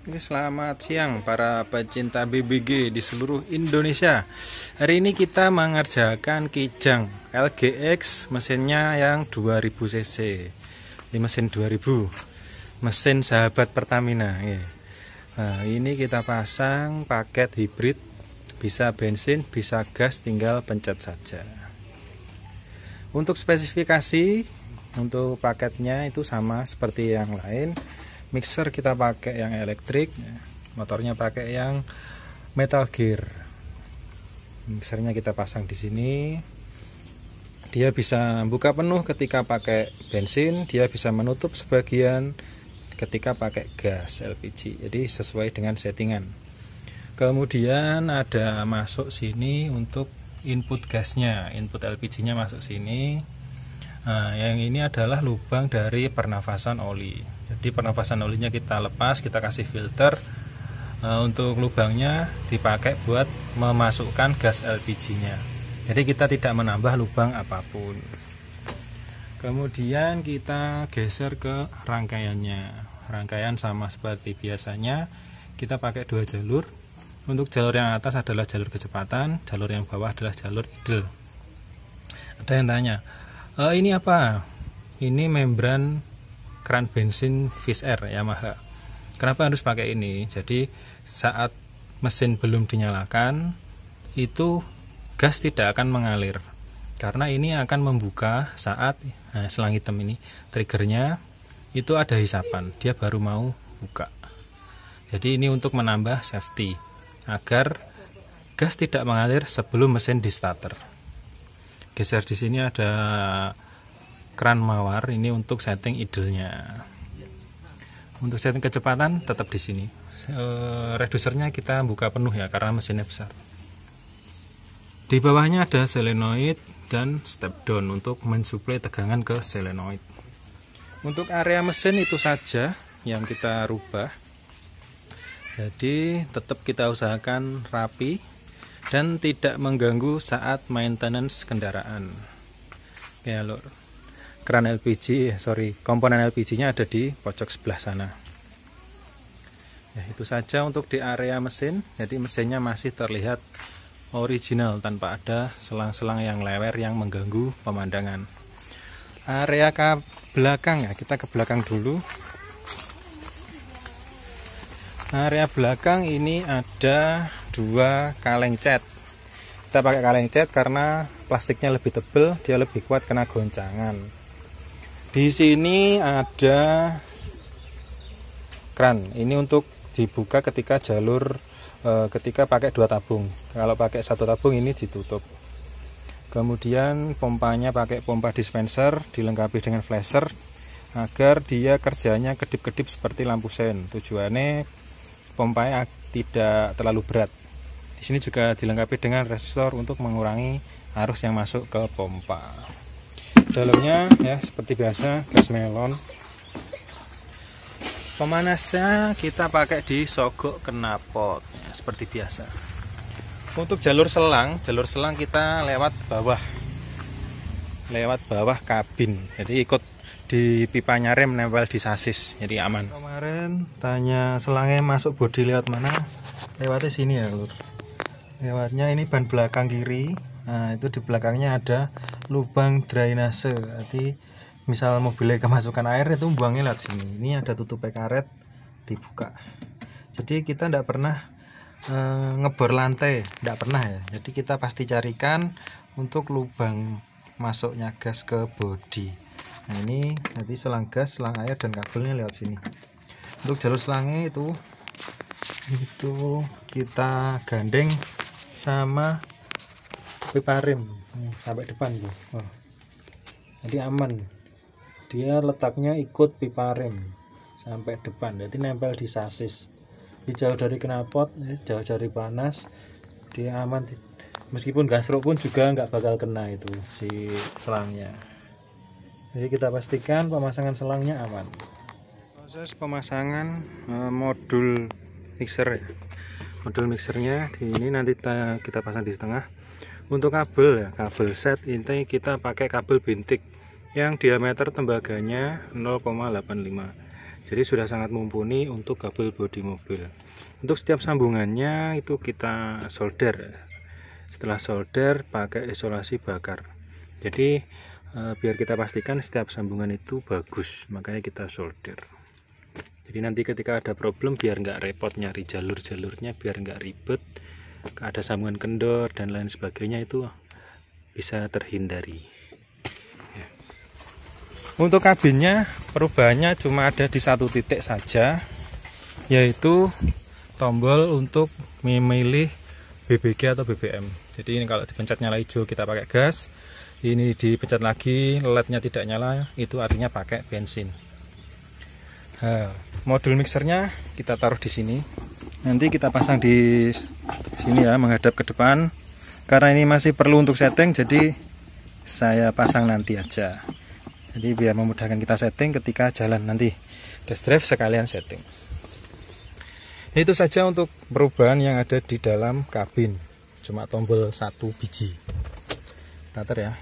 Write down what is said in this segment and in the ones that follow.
Oke, selamat siang para pecinta BBG di seluruh Indonesia. Hari ini kita mengerjakan kijang LGX, mesinnya yang 2000 cc. Ini mesin 2000, mesin sahabat Pertamina. Nah, ini kita pasang paket hibrid, bisa bensin, bisa gas, tinggal pencet saja. Untuk spesifikasi, untuk paketnya itu sama seperti yang lain. Mixer kita pakai yang elektrik, motornya pakai yang metal gear. Mixernya kita pasang di sini. Dia bisa buka penuh ketika pakai bensin, dia bisa menutup sebagian ketika pakai gas LPG. Jadi sesuai dengan settingan. Kemudian ada masuk sini untuk input gasnya, input LPG-nya masuk sini. Nah, yang ini adalah lubang dari pernafasan oli. Jadi pernafasan olinya kita lepas, kita kasih filter. Untuk lubangnya dipakai buat memasukkan gas LPG-nya. Jadi kita tidak menambah lubang apapun. Kemudian kita geser ke rangkaiannya. Rangkaian sama seperti biasanya, kita pakai dua jalur. Untuk jalur yang atas adalah jalur kecepatan, jalur yang bawah adalah jalur idle. Ada yang tanya, ini apa? Ini membran keran bensin Fish Air Yamaha. Kenapa harus pakai ini? Jadi saat mesin belum dinyalakan, itu gas tidak akan mengalir, karena ini akan membuka saat selang hitam ini triggernya itu ada hisapan, dia baru mau buka. Jadi ini untuk menambah safety agar gas tidak mengalir sebelum mesin di starter. Geser di sini ada keran mawar, ini untuk setting idle-nya. Untuk setting kecepatan tetap di sini. Redusernya kita buka penuh ya karena mesinnya besar. Di bawahnya ada solenoid dan step down untuk mensuplai tegangan ke solenoid. Untuk area mesin itu saja yang kita rubah. Jadi tetap kita usahakan rapi dan tidak mengganggu saat maintenance kendaraan. Ya lur. Keran LPG, komponen LPG-nya ada di pojok sebelah sana. Ya, itu saja untuk di area mesin. Jadi mesinnya masih terlihat original tanpa ada selang-selang yang lewer yang mengganggu pemandangan. Area ke belakang ya, kita ke belakang dulu. Area belakang ini ada dua kaleng cat. Kita pakai kaleng cat karena plastiknya lebih tebal, dia lebih kuat kena goncangan. Di sini ada keran. Ini untuk dibuka ketika ketika pakai dua tabung. Kalau pakai satu tabung ini ditutup. Kemudian pompanya pakai pompa dispenser, dilengkapi dengan flasher agar dia kerjanya kedip-kedip seperti lampu sen. Tujuannya pompanya tidak terlalu berat. Di sini juga dilengkapi dengan resistor untuk mengurangi arus yang masuk ke pompa. Dalamnya ya seperti biasa gas melon. Pemanasnya kita pakai di sogok knalpot ya, seperti biasa. Untuk jalur selang kita lewat bawah kabin. Jadi ikut di pipanya rem nempel di sasis, jadi aman. Kemarin tanya selangnya masuk bodi lewat mana? Lewatnya sini ya lur. Lewatnya ini ban belakang kiri. Nah itu di belakangnya ada lubang drainase. Jadi misal mobilnya kemasukan air itu buangnya lewat sini. Ini ada tutup karet, dibuka. Jadi kita tidak pernah ngebor lantai, tidak pernah ya. Jadi kita pasti carikan untuk lubang masuknya gas ke bodi. Nah ini nanti selang gas, selang air dan kabelnya lewat sini. Untuk jalur selangnya itu kita gandeng sama pipa rem sampai depan tuh. Jadi aman, dia letaknya ikut pipa rem sampai depan, jadi nempel di sasis, jauh dari knalpot, jauh dari panas, dia aman. Meskipun gasrok pun juga nggak bakal kena itu si selangnya. Jadi kita pastikan pemasangan selangnya aman. Proses pemasangan modul mixer ya. Modul mixernya di ini nanti kita pasang di tengah. Untuk kabel ya, kabel set ini kita pakai kabel bintik yang diameter tembaganya 0,85. Jadi sudah sangat mumpuni untuk kabel bodi mobil. Untuk setiap sambungannya itu kita solder. Setelah solder pakai isolasi bakar. Jadi biar kita pastikan setiap sambungan itu bagus, makanya kita solder. Jadi nanti ketika ada problem biar nggak repot nyari jalur-jalurnya, biar nggak ribet, ada sambungan kendor dan lain sebagainya, itu bisa terhindari. Ya. Untuk kabinnya perubahannya cuma ada di satu titik saja, yaitu tombol untuk memilih BBG atau BBM. Jadi ini kalau dipencet nyala hijau kita pakai gas, ini dipencet lagi LED-nya tidak nyala, itu artinya pakai bensin. Nah, modul mixernya kita taruh di sini. Nanti kita pasang di sini ya, menghadap ke depan. Karena ini masih perlu untuk setting, jadi saya pasang nanti aja. Jadi biar memudahkan kita setting ketika jalan nanti test drive sekalian setting. Itu saja untuk perubahan yang ada di dalam kabin. Cuma tombol 1 biji. Starter ya.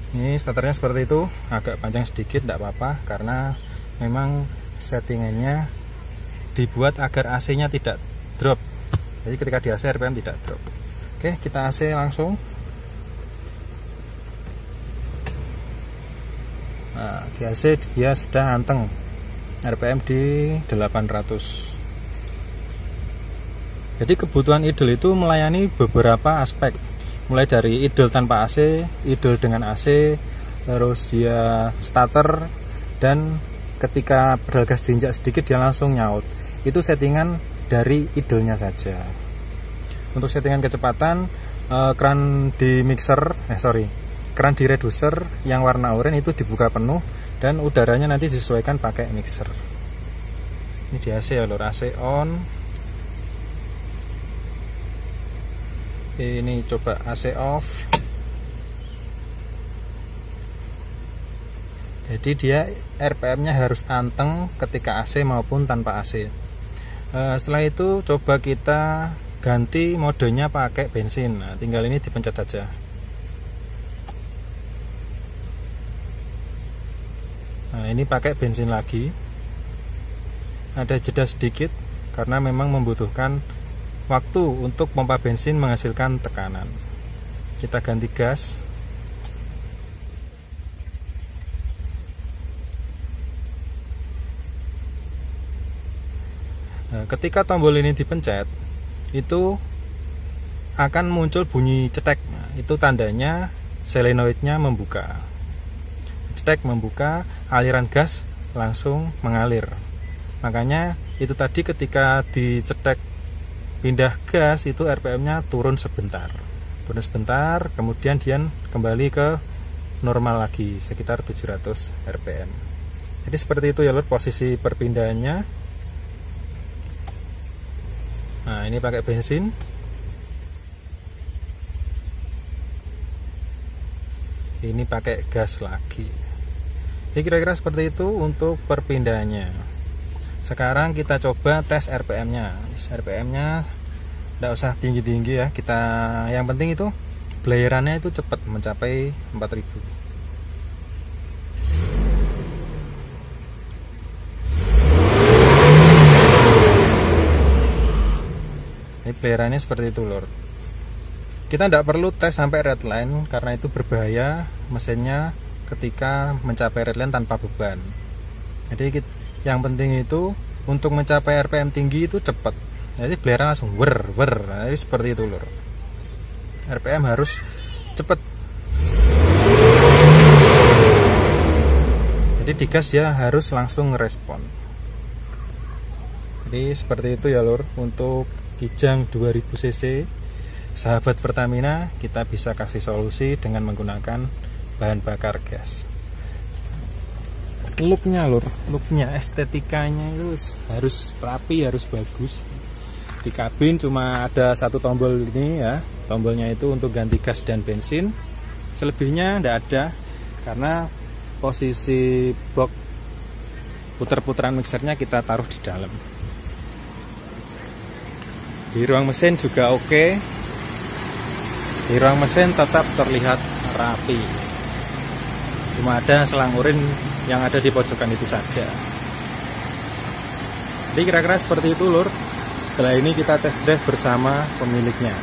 Ini starternya seperti itu, agak panjang sedikit, tidak apa-apa, karena memang settingannya dibuat agar AC-nya tidak drop. Jadi ketika di AC RPM tidak drop. Oke, kita AC langsung. Nah, di AC dia sudah anteng, RPM di 800. Jadi kebutuhan idle itu melayani beberapa aspek, mulai dari idle tanpa AC, idle dengan AC, terus dia starter, dan ketika pedal gas diinjak sedikit dia langsung nyaut. Itu settingan dari idle-nya saja. Untuk settingan kecepatan, keran di mixer, keran di reducer yang warna oranye itu dibuka penuh dan udaranya nanti disesuaikan pakai mixer. Ini di AC ya lor, AC on. Ini coba AC off. Jadi dia RPM-nya harus anteng ketika AC maupun tanpa AC. Setelah itu coba kita ganti modenya pakai bensin. Nah, tinggal ini dipencet saja. Nah, ini pakai bensin lagi. Ada jeda sedikit karena memang membutuhkan waktu untuk pompa bensin menghasilkan tekanan. Kita ganti gas. Nah, ketika tombol ini dipencet, itu akan muncul bunyi cetek. Nah, itu tandanya solenoidnya membuka. Cetek membuka, aliran gas langsung mengalir. Makanya itu tadi ketika dicetek pindah gas itu RPM-nya turun sebentar. Turun sebentar, kemudian dia kembali ke normal lagi sekitar 700 RPM. Jadi seperti itu ya lur posisi perpindahannya. Nah, ini pakai bensin. Ini pakai gas lagi. Jadi kira-kira seperti itu untuk perpindahannya. Sekarang kita coba tes RPM-nya. RPM-nya tidak usah tinggi-tinggi ya. Yang penting itu belayarannya itu cepat mencapai 4000. Pelayarannya seperti itu lor. Kita tidak perlu tes sampai redline karena itu berbahaya mesinnya ketika mencapai redline tanpa beban. Jadi yang penting itu untuk mencapai RPM tinggi itu cepat. Jadi pelayaran langsung wer. Nah, jadi seperti itu lor. RPM harus cepat. Jadi digas dia harus langsung ngerespon. Jadi seperti itu ya lor untuk Kijang 2000 cc sahabat Pertamina. Kita bisa kasih solusi dengan menggunakan bahan bakar gas. Looknya lur, looknya estetikanya itu harus rapi, harus bagus. Di kabin cuma ada satu tombol ini ya, tombolnya itu untuk ganti gas dan bensin. Selebihnya tidak ada karena posisi box puter-puteran mixernya kita taruh di dalam. Di ruang mesin juga oke. Di ruang mesin tetap terlihat rapi. Cuma ada selang urin yang ada di pojokan itu saja. Jadi kira-kira seperti itu lur. Setelah ini kita tes drive bersama pemiliknya.